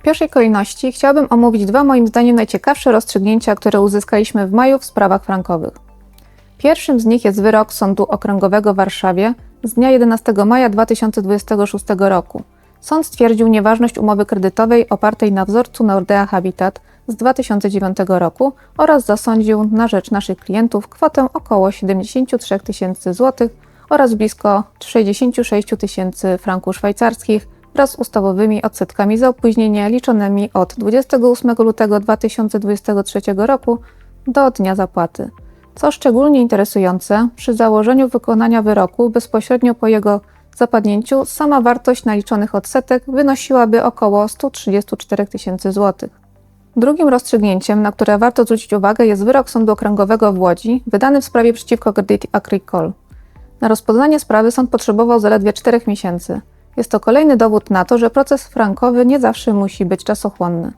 W pierwszej kolejności chciałabym omówić dwa moim zdaniem najciekawsze rozstrzygnięcia, które uzyskaliśmy w maju w sprawach frankowych. Pierwszym z nich jest wyrok Sądu Okręgowego w Warszawie z dnia 11 maja 2026 roku. Sąd stwierdził nieważność umowy kredytowej opartej na wzorcu Nordea Habitat z 2009 roku oraz zasądził na rzecz naszych klientów kwotę około 73 tysięcy złotych oraz blisko 66 tysięcy franków szwajcarskich wraz z ustawowymi odsetkami za opóźnienie liczonymi od 28 lutego 2023 roku do dnia zapłaty. Co szczególnie interesujące, przy założeniu wykonania wyroku bezpośrednio po jego zapadnięciu sama wartość naliczonych odsetek wynosiłaby około 134 tysięcy złotych. Drugim rozstrzygnięciem, na które warto zwrócić uwagę, jest wyrok Sądu Okręgowego w Łodzi, wydany w sprawie przeciwko Crédit Agricole. Na rozpoznanie sprawy sąd potrzebował zaledwie 4 miesięcy. Jest to kolejny dowód na to, że proces frankowy nie zawsze musi być czasochłonny.